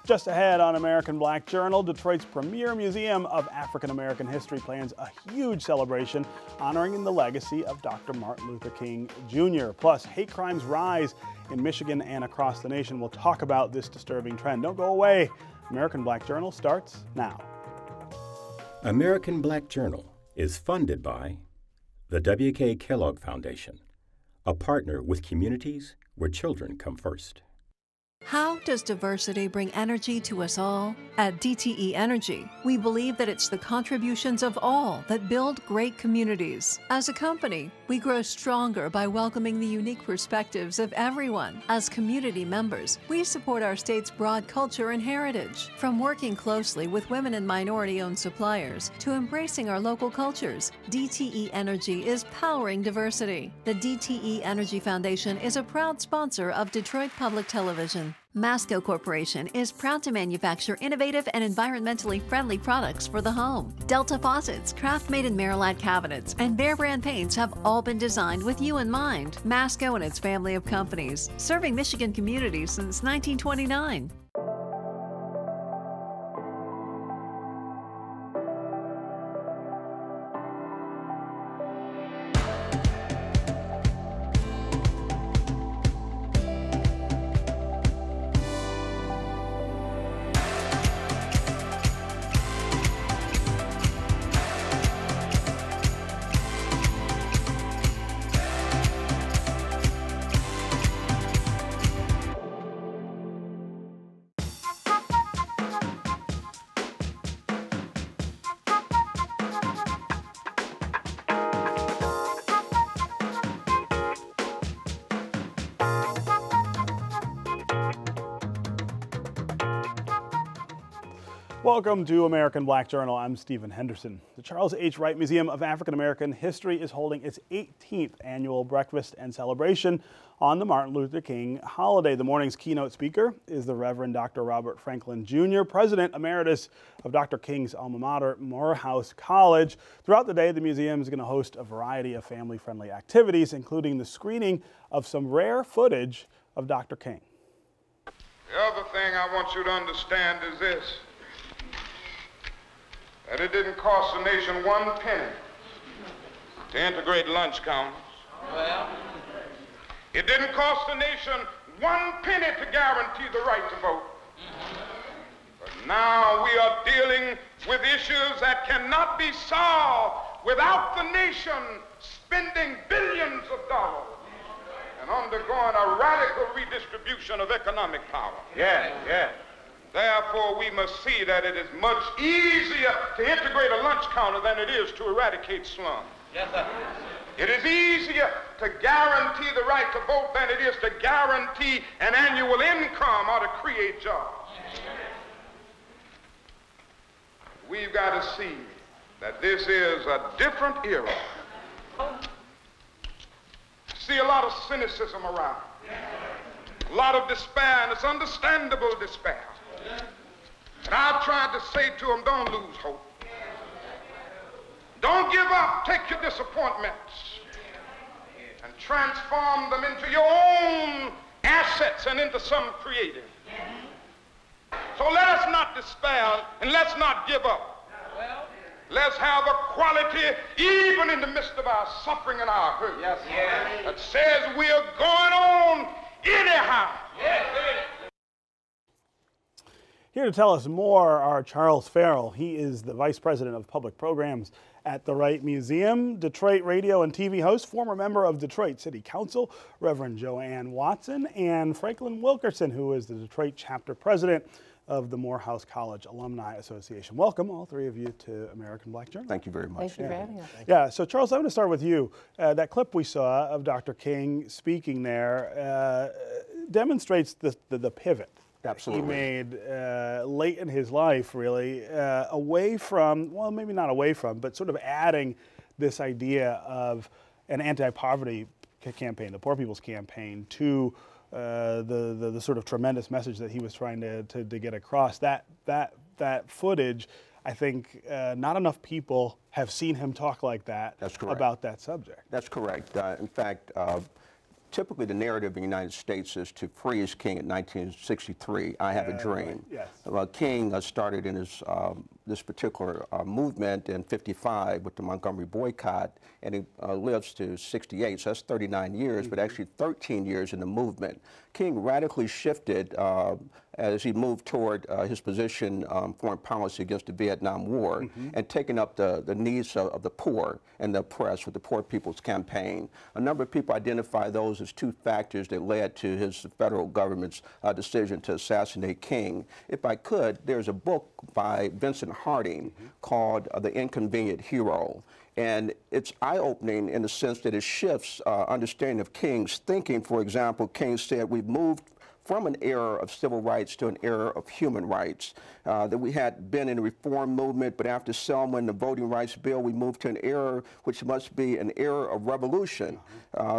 Just ahead on American Black Journal, Detroit's premier museum of African American history plans a huge celebration honoring the legacy of Dr. Martin Luther King Jr. Plus, hate crimes rise in Michigan and across the nation. We'll talk about this disturbing trend. Don't go away. American Black Journal starts now. American Black Journal is funded by the W.K. Kellogg Foundation, a partner with communities where children come first. How does diversity bring energy to us all? At DTE Energy, we believe that it's the contributions of all that build great communities. As a company, we grow stronger by welcoming the unique perspectives of everyone. As community members, we support our state's broad culture and heritage. From working closely with women and minority-owned suppliers to embracing our local cultures, DTE Energy is powering diversity. The DTE Energy Foundation is a proud sponsor of Detroit Public Television. Masco Corporation is proud to manufacture innovative and environmentally friendly products for the home. Delta faucets, craft-made in Merillat cabinets, and Behr brand paints have all been designed with you in mind. Masco and its family of companies, serving Michigan communities since 1929. Welcome to American Black Journal. I'm Stephen Henderson. The Charles H. Wright Museum of African American History is holding its 18th annual breakfast and celebration on the Martin Luther King holiday. The morning's keynote speaker is the Reverend Dr. Robert Franklin Jr., President Emeritus of Dr. King's alma mater, Morehouse College. Throughout the day, the museum is going to host a variety of family-friendly activities, including the screening of some rare footage of Dr. King. The other thing I want you to understand is this: that it didn't cost the nation one penny to integrate lunch counters. Well, it didn't cost the nation one penny to guarantee the right to vote. But now we are dealing with issues that cannot be solved without the nation spending billions of dollars and undergoing a radical redistribution of economic power. Yeah. Therefore, we must see that it is much easier to integrate a lunch counter than it is to eradicate slums. Yes, sir. It is easier to guarantee the right to vote than it is to guarantee an annual income or to create jobs. We've got to see that this is a different era. See a lot of cynicism around, a lot of despair, and it's understandable despair. And I've tried to say to them, don't lose hope. Don't give up. Take your disappointments and transform them into your own assets and into some creative. So let us not despair and let's not give up. Let's have a quality, even in the midst of our suffering and our hurt, that says we are going on anyhow. Here to tell us more are Charles Farrell. He is the Vice President of Public Programs at the Wright Museum, Detroit radio and TV host, former member of Detroit City Council, Reverend Joanne Watson, and Franklin Wilkerson, who is the Detroit chapter president of the Morehouse College Alumni Association. Welcome, all three of you, to American Black Journal. Thank you very much. Thank you for having us. Yeah, so Charles, I'm going to start with you. That clip we saw of Dr. King speaking there demonstrates the pivot Absolutely. he made late in his life, really, away from, well, maybe not away from, but sort of adding this idea of an anti-poverty campaign, the Poor People's Campaign, to the sort of tremendous message that he was trying to get across. That footage, I think not enough people have seen him talk like that. That's correct. About that subject. That's correct. In fact, typically the narrative in the United States is to free his king in 1963. I Have a Dream. Yes. King started in his this particular movement in '55 with the Montgomery boycott, and he lives to 68. So that's 39 years, but actually 13 years in the movement. King radically shifted as he moved toward his position foreign policy against the Vietnam War, and taking up the needs of the poor and the oppressed with the Poor People's Campaign. A number of people identify those as two factors that led to his federal government's decision to assassinate King. If I could, there's a book by Vincent Harding called The Inconvenient Hero. And it's eye-opening in the sense that it shifts understanding of King's thinking. For example, King said, we've moved from an era of civil rights to an era of human rights, that we had been in the reform movement, but after Selma and the Voting Rights Bill, we moved to an era which must be an era of revolution.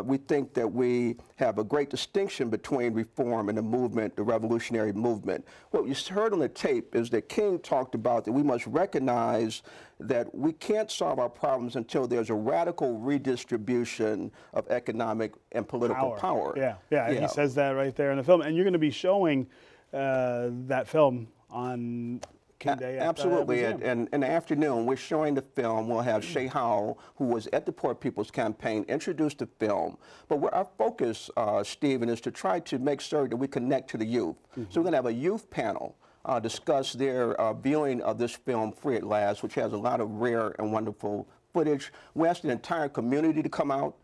We think that we have a great distinction between reform and the movement, the revolutionary movement. What you heard on the tape is that King talked about that we must recognize that we can't solve our problems until there's a radical redistribution of economic and political power. Yeah, he says that right there in the film. And you're going to be showing that film on King Day. Absolutely. And in the afternoon, we're showing the film. We'll have Shay Howell, who was at the Poor People's Campaign, introduce the film. But our focus, Stephen, is to try to make sure that we connect to the youth. So we're going to have a youth panel discuss their viewing of this film, Free at Last, which has a lot of rare and wonderful footage. We asked the entire community to come out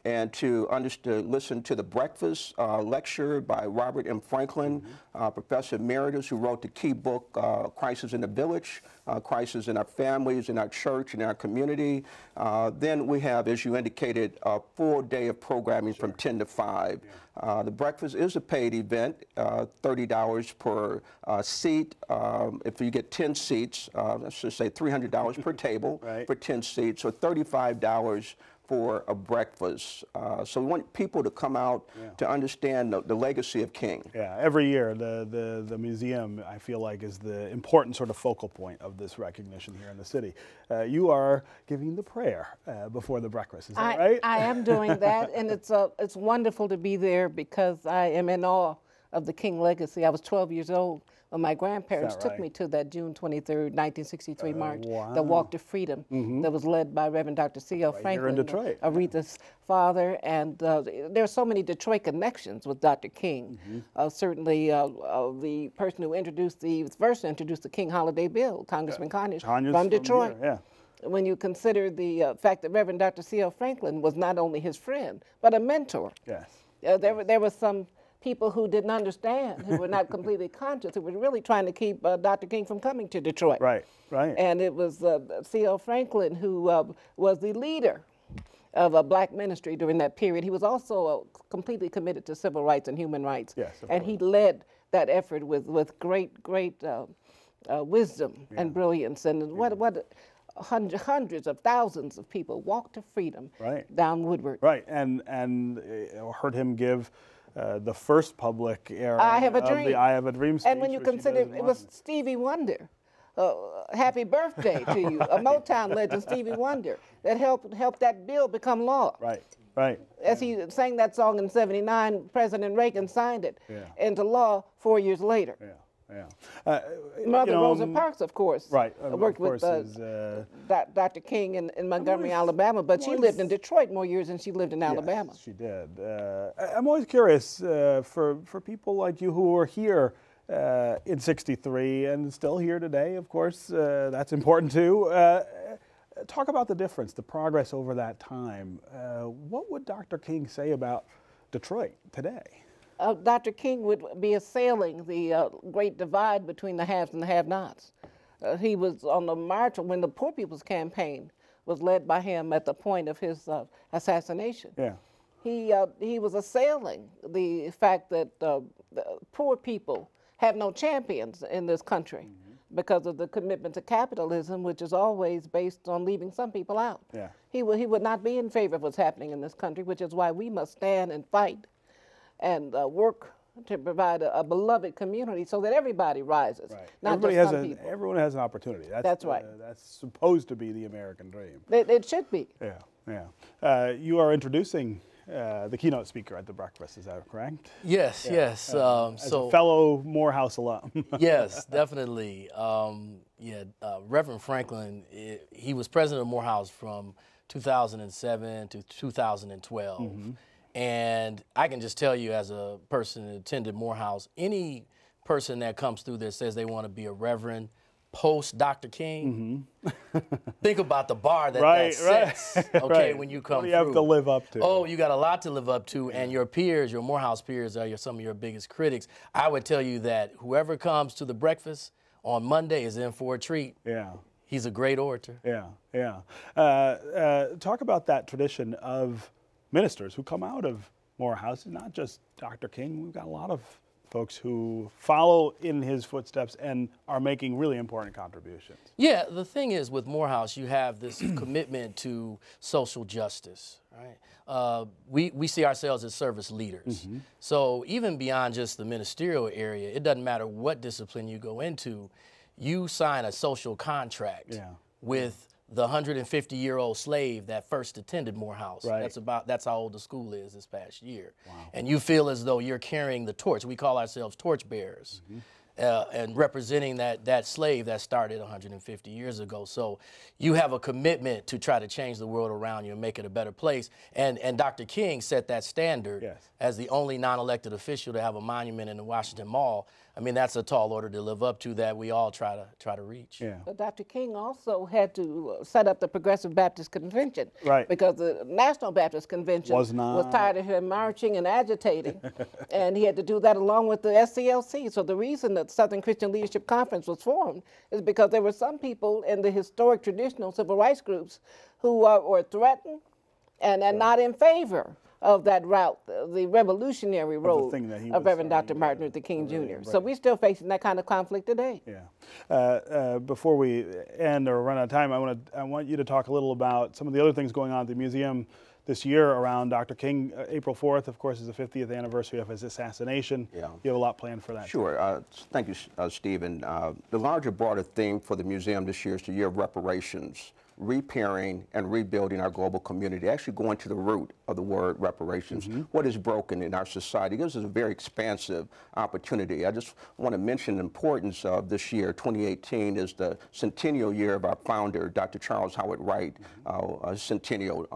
and to listen to the breakfast lecture by Robert M. Franklin, Professor Emeritus, who wrote the key book, Crisis in the Village, Crisis in Our Families, in Our Church, in our community. Then we have, as you indicated, a full day of programming from 10 to 5. The breakfast is a paid event, $30 per seat. If you get 10 seats, let's just say $300 per table for 10 seats, so $35 for a breakfast. So we want people to come out to understand the legacy of King. Yeah, every year the museum, I feel like, is the important sort of focal point of this recognition here in the city. You are giving the prayer before the breakfast, is that right? I am doing that, and it's wonderful to be there because I am in awe of the King legacy. I was 12 years old when my grandparents took me to that June 23rd, 1963 march, the Walk to Freedom, that was led by Reverend Dr. C.L. Franklin, here in Detroit. Aretha's father. And there are so many Detroit connections with Dr. King. Certainly the person who was first to introduce the King Holiday Bill, Congressman Conyers from Detroit. Here, When you consider the fact that Reverend Dr. C.L. Franklin was not only his friend, but a mentor. Yes. There were some people who didn't understand, who were not completely conscious, who were really trying to keep Dr. King from coming to Detroit. Right. And it was C.L. Franklin who was the leader of a black ministry during that period. He was also completely committed to civil rights and human rights. Yes, and he led that effort with great wisdom and brilliance. And what hundreds of thousands of people walked to freedom down Woodward. Right, and heard him give the first public era I Have a Dream. of the I Have a Dream speech. And when you consider, it was Stevie Wonder. Happy birthday to you, a Motown legend, Stevie Wonder, that helped that bill become law. Right. As he sang that song in '79, President Reagan signed it into law 4 years later. Mother Rosa Parks, of course, worked with Dr. King in Montgomery, Alabama, but she lived in Detroit more years than she lived in Alabama. Yes, she did. I'm always curious for people like you who were here in '63 and still here today, of course, that's important too. Talk about the difference, the progress over that time. What would Dr. King say about Detroit today? Dr. King would be assailing the great divide between the haves and the have-nots. He was on the march when the Poor People's Campaign was led by him at the point of his assassination. He was assailing the fact that the poor people have no champions in this country because of the commitment to capitalism, which is always based on leaving some people out. He would not be in favor of what's happening in this country, which is why we must stand and fight and work to provide a beloved community so that everybody rises, not just some people. Everyone has an opportunity. That's right. That's supposed to be the American dream. It should be. You are introducing the keynote speaker at the breakfast. Is that correct? Yes, Yeah. yes. As a fellow Morehouse alum. Yes, definitely. Reverend Franklin, he was president of Morehouse from 2007 to 2012. And I can just tell you, as a person that attended Morehouse, any person that comes through there says they want to be a reverend post Dr. King, think about the bar that that sets, okay, when you come what do you have to live up to? Oh, you got a lot to live up to, and your peers, your Morehouse peers, are some of your biggest critics. I would tell you that whoever comes to the breakfast on Monday is in for a treat. Yeah. He's a great orator. Yeah, yeah. Talk about that tradition of ministers who come out of Morehouse, not just Dr. King. We've got a lot of folks who follow in his footsteps and are making really important contributions. Yeah, the thing is with Morehouse, you have this commitment to social justice, right? We see ourselves as service leaders. So even beyond just the ministerial area, it doesn't matter what discipline you go into, you sign a social contract with the 150-year-old slave that first attended Morehouse. That's how old the school is this past year. And you feel as though you're carrying the torch. We call ourselves torch bearers. And representing that slave that started 150 years ago. So you have a commitment to try to change the world around you and make it a better place. And Dr. King set that standard as the only non-elected official to have a monument in the Washington Mall. I mean, that's a tall order to live up to that we all try to reach. But Dr. King also had to set up the Progressive Baptist Convention. Because the National Baptist Convention was tired of him marching and agitating. And he had to do that along with the SCLC. So the reason that Southern Christian Leadership Conference was formed is because there were some people in the historic traditional civil rights groups who were threatened and not in favor of that route, the revolutionary road of Reverend Dr. Martin Luther King Jr. So we're still facing that kind of conflict today. Before we end or run out of time, I want you to talk a little about some of the other things going on at the museum this year around Dr. King. April 4th, of course, is the 50th anniversary of his assassination. You have a lot planned for that. Sure. Thank you, Stephen. The larger, broader theme for the museum this year is the year of reparations, repairing and rebuilding our global community, actually going to the root of the word reparations. What is broken in our society? This is a very expansive opportunity. I just want to mention the importance of this year. 2018 is the centennial year of our founder, Dr. Charles Howard Wright, centennial.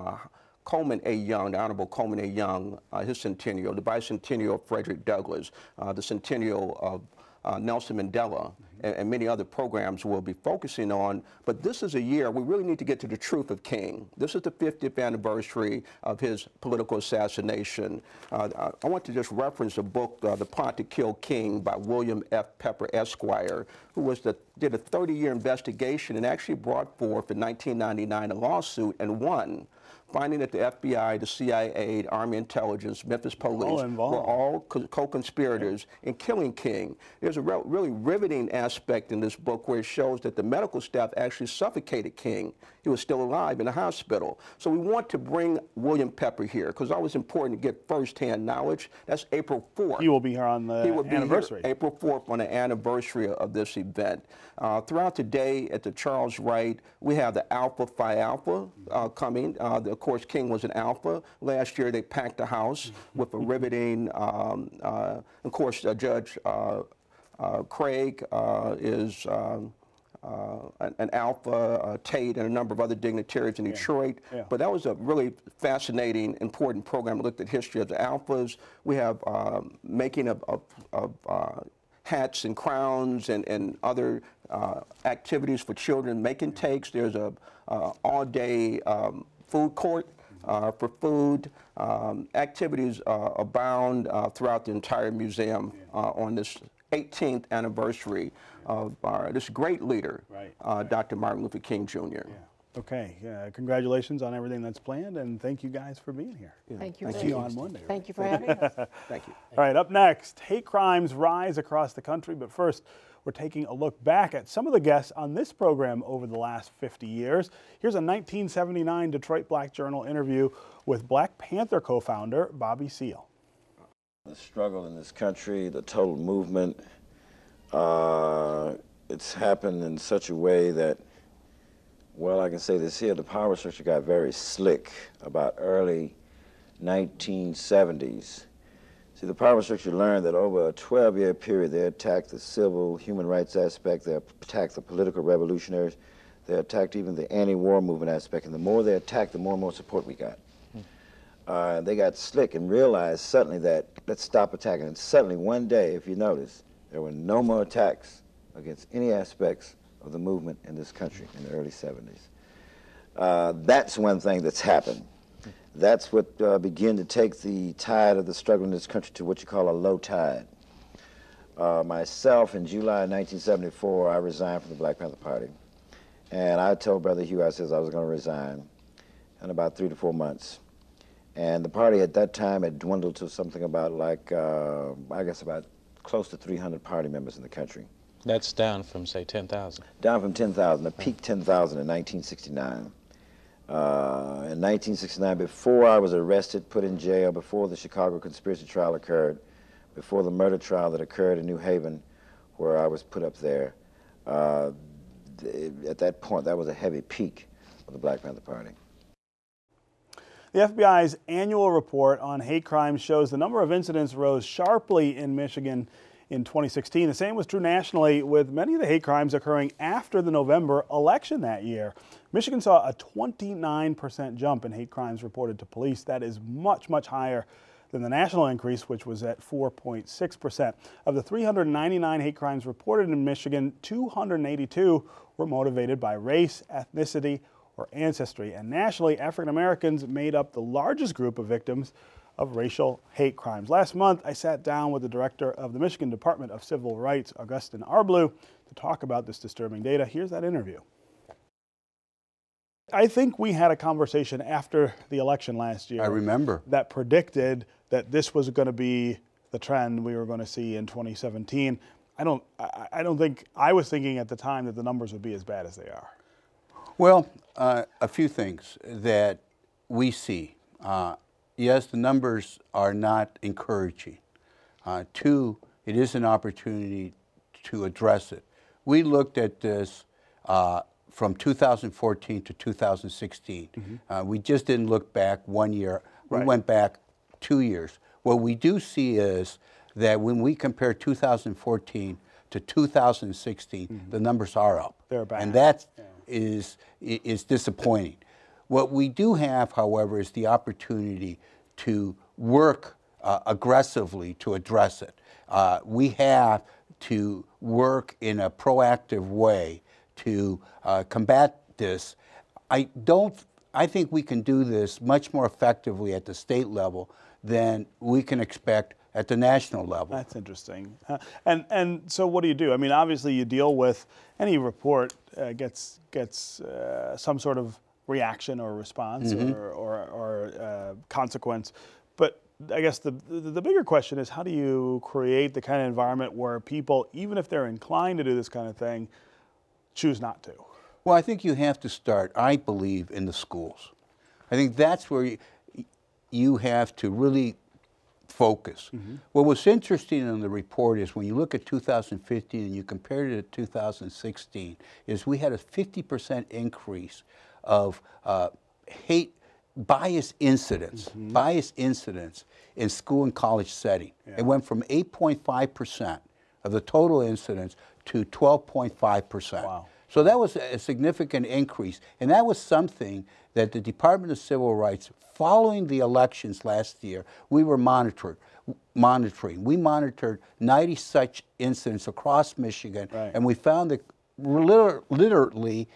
Coleman A. Young, the Honorable Coleman A. Young, his centennial, the bicentennial of Frederick Douglass, the centennial of Nelson Mandela, and many other programs we'll be focusing on. But this is a year we really need to get to the truth of King. This is the 50th anniversary of his political assassination. I want to just reference a book, The Plot to Kill King by William F. Pepper, Esquire, who did a 30-year investigation and actually brought forth in 1999 a lawsuit and won, finding that the FBI, the CIA, the Army Intelligence, Memphis Police were all co-conspirators in killing King. There's a really riveting aspect in this book where it shows that the medical staff actually suffocated King. He was still alive in the hospital. So we want to bring William Pepper here because it's always important to get firsthand knowledge. That's April 4th. He will be here on the anniversary. Here April 4th on the anniversary of this event. Throughout the day at the Charles Wright, we have the Alpha Phi Alpha coming. Of course, King was an Alpha. Last year, they packed the house with a riveting, of course, Judge Craig is an Alpha, Tate, and a number of other dignitaries in Detroit. But that was a really fascinating, important program. We looked at history of the Alphas. We have making of hats and crowns and other activities for children, making takes. There's a all-day food court for food. Activities abound throughout the entire museum on this 18th anniversary of this great leader, Dr. Martin Luther King Jr. Okay, congratulations on everything that's planned, and thank you guys for being here. Thank you. See you on Monday. Thank you for having us. Thank you. All right, up next, hate crimes rise across the country, but first, we're taking a look back at some of the guests on this program over the last 50 years. Here's a 1979 Detroit Black Journal interview with Black Panther co-founder Bobby Seale. The struggle in this country, the total movement, it's happened in such a way that, well, I can say this here, the power structure got very slick about early 1970s. See, the power structure learned that over a 12-year period, they attacked the civil human rights aspect, they attacked the political revolutionaries, they attacked even the anti-war movement aspect, and the more they attacked, the more and more support we got. They got slick and realized suddenly that, let's stop attacking. And suddenly, one day, if you notice, there were no more attacks against any aspects of the movement in this country in the early 70s. That's one thing that's happened. That's what began to take the tide of the struggle in this country to what you call a low tide. Myself, in July 1974, I resigned from the Black Panther Party. And I told Brother Hugh, I said I was going to resign in about 3 to 4 months. And the party at that time had dwindled to something about like, I guess about close to 300 party members in the country. That's down from, say, 10,000. Down from 10,000, a peak 10,000 in 1969. In 1969, before I was arrested, put in jail, before the Chicago conspiracy trial occurred, before the murder trial that occurred in New Haven, where I was put up there, at that point, that was a heavy peak of the Black Panther Party. The FBI's annual report on hate crimes shows the number of incidents rose sharply in Michigan in 2016. The same was true nationally, with many of the hate crimes occurring after the November election that year. Michigan saw a 29% jump in hate crimes reported to police. That is much, much higher than the national increase, which was at 4.6%. Of the 399 hate crimes reported in Michigan, 282 were motivated by race, ethnicity, or ancestry. And nationally, African Americans made up the largest group of victims of racial hate crimes. Last month, I sat down with the director of the Michigan Department of Civil Rights, Augustin Arblew, to talk about this disturbing data. Here's that interview. I think we had a conversation after the election last year. I remember. That predicted that this was going to be the trend we were going to see in 2017. I don't think I was thinking at the time that the numbers would be as bad as they are. Well, a few things that we see. Yes, the numbers are not encouraging. Two, it is an opportunity to address it. We looked at this from 2014 to 2016. We just didn't look back 1 year. We went back 2 years. What we do see is that when we compare 2014 to 2016, the numbers are up. They're back. And that is disappointing. What we do have, however, is the opportunity to work aggressively to address it. We have to work in a proactive way to combat this. I think we can do this much more effectively at the state level than we can expect at the national level. That's interesting. And so what do? I mean, obviously you deal with any report gets some sort of reaction or response or consequence. But I guess the bigger question is, how do you create the kind of environment where people, even if they're inclined to do this kind of thing, choose not to? Well, I think you have to start, I believe, in the schools. I think that's where you have to really focus. What was interesting in the report is when you look at 2015 and you compare it to 2016, is we had a 50% increase of bias incidents in school and college setting. It went from 8.5% of the total incidents to 12.5%. Wow. So that was a significant increase, and that was something that the Department of Civil Rights, following the elections last year, we were monitoring. We monitored 90 such incidents across Michigan, and we found that literally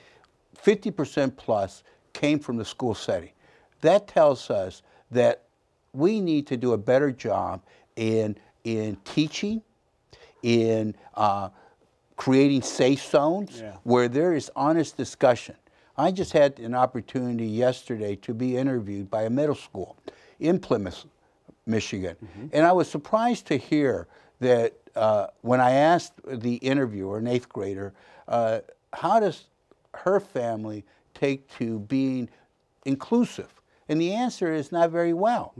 50% plus came from the school setting. That tells us that we need to do a better job in teaching, in creating safe zones where there is honest discussion. I just had an opportunity yesterday to be interviewed by a middle school in Plymouth, Michigan. And I was surprised to hear that when I asked the interviewer, an 8th grader, how does her family take to being inclusive? And the answer is not very well.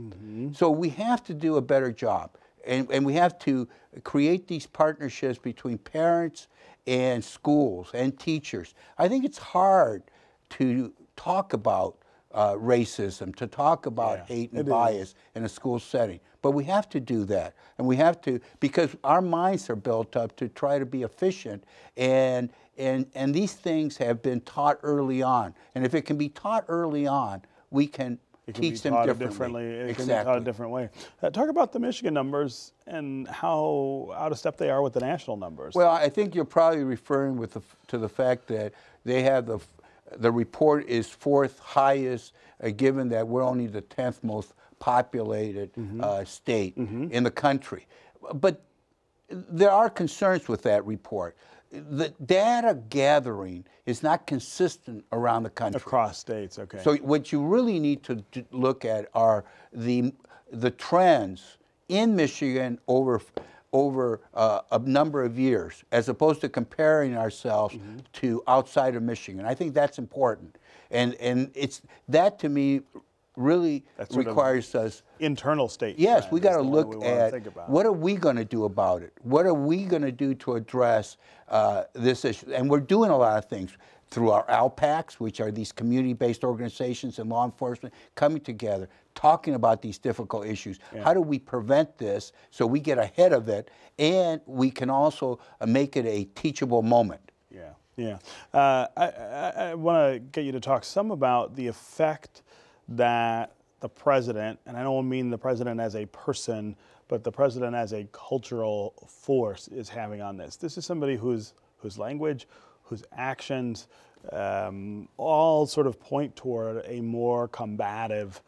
So we have to do a better job. And we have to create these partnerships between parents and schools and teachers. I think it's hard to talk about racism, to talk about hate and bias in a school setting. But we have to do that, and we have to, because our minds are built up to try to be efficient, and these things have been taught early on. And if it can be taught early on, we can teach them differently. It can be taught a different way. Talk about the Michigan numbers and how out of step they are with the national numbers. Well, I think you're probably referring to the fact that they have the report is 4th highest, given that we're only the 10th most populated state in the country. But there are concerns with that report. The data gathering is not consistent around the country. Across states, okay. So what you really need to look at are the trends in Michigan over a number of years, as opposed to comparing ourselves to outside of Michigan. I think that's important, and it's that to me really requires us internal state. Yes, we got to look at what are we going to do about it. What are we going to do to address this issue? And we're doing a lot of things through our ALPACs, which are these community-based organizations and law enforcement coming together, talking about these difficult issues. How do we prevent this so we get ahead of it, and we can also make it a teachable moment? I want to get you to talk some about the effect that the president, and I don't mean the president as a person, but the president as a cultural force is having on this. This is somebody whose language, whose actions all sort of point toward a more combative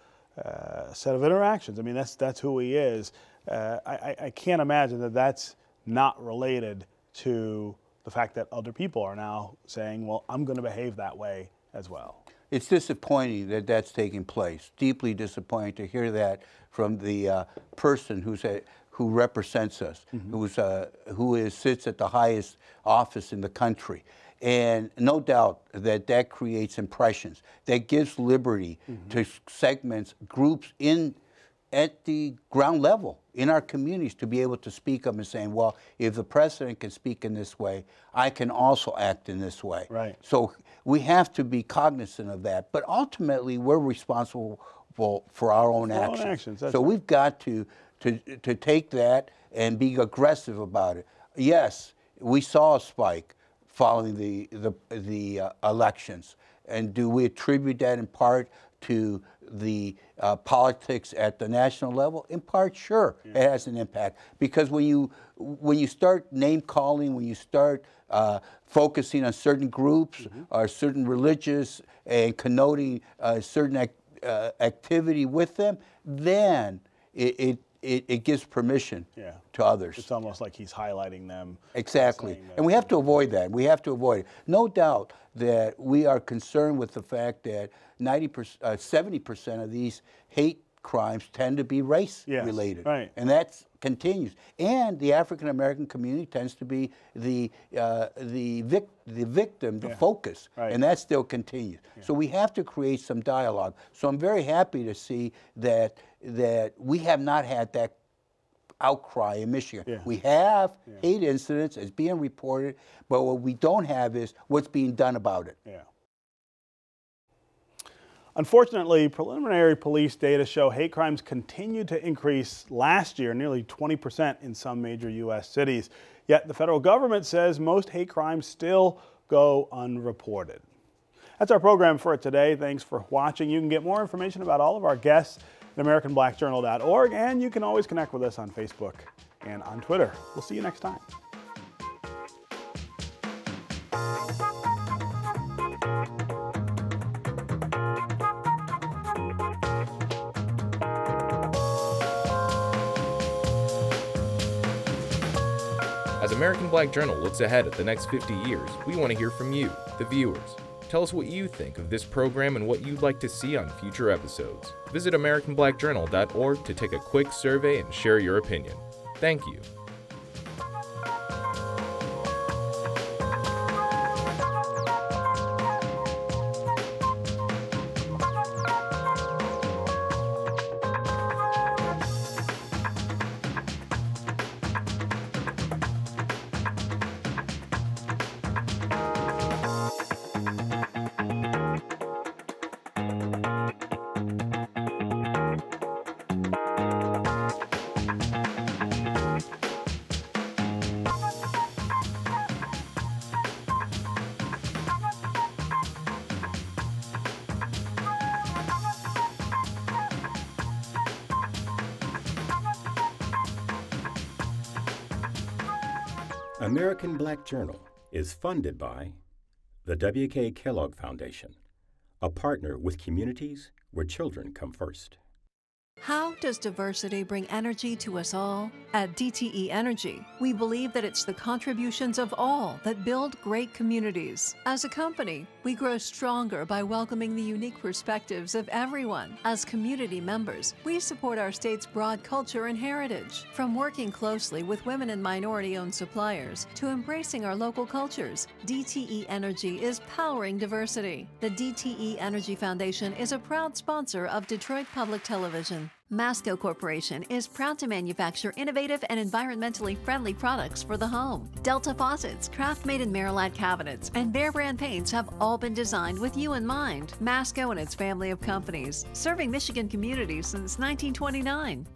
set of interactions. I mean, that's who he is. I can't imagine that that's not related to the fact that other people are now saying, well, I'm going to behave that way as well. It's disappointing that that's taking place. Deeply disappointing to hear that from the person who represents us, who sits at the highest office in the country. And no doubt that creates impressions, that gives liberty to segments, groups at the ground level in our communities to be able to speak up and saying, well, if the president can speak in this way, I can also act in this way. Right. So we have to be cognizant of that. But ultimately, we're responsible for our own actions. So we've got to take that and be aggressive about it. Yes, we saw a spike following the elections. And do we attribute that in part to the politics at the national level? In part, sure, it has an impact. Because when you start name calling, when you start focusing on certain groups or certain religious and connoting certain activity with them, then it gives permission to others. It's almost like he's highlighting them. Exactly. And we have to avoid that. We have to avoid it. No doubt that we are concerned with the fact that 70% of these hate crimes tend to be race-related. Right. And that continues. And the African-American community tends to be the victim, the focus. Right. And that still continues. So we have to create some dialogue. So I'm very happy to see that we have not had that outcry in Michigan. We have hate incidents as being reported, but what we don't have is what's being done about it. Unfortunately, preliminary police data show hate crimes continued to increase last year, nearly 20% in some major U.S. cities. Yet the federal government says most hate crimes still go unreported. That's our program for today. Thanks for watching. You can get more information about all of our guests at AmericanBlackJournal.org, and you can always connect with us on Facebook and on Twitter. We'll see you next time. As American Black Journal looks ahead at the next 50 years, we want to hear from you, the viewers. Tell us what you think of this program and what you'd like to see on future episodes. Visit AmericanBlackJournal.org to take a quick survey and share your opinion. Thank you. American Black Journal is funded by the W.K. Kellogg Foundation, a partner with communities where children come first. How does diversity bring energy to us all? At DTE Energy, we believe that it's the contributions of all that build great communities. As a company, we grow stronger by welcoming the unique perspectives of everyone. As community members, we support our state's broad culture and heritage. From working closely with women and minority-owned suppliers to embracing our local cultures, DTE Energy is powering diversity. The DTE Energy Foundation is a proud sponsor of Detroit Public Television. Masco Corporation is proud to manufacture innovative and environmentally friendly products for the home. Delta faucets, craft-made in Merillat cabinets, and Behr brand paints have all been designed with you in mind. Masco and its family of companies, serving Michigan communities since 1929.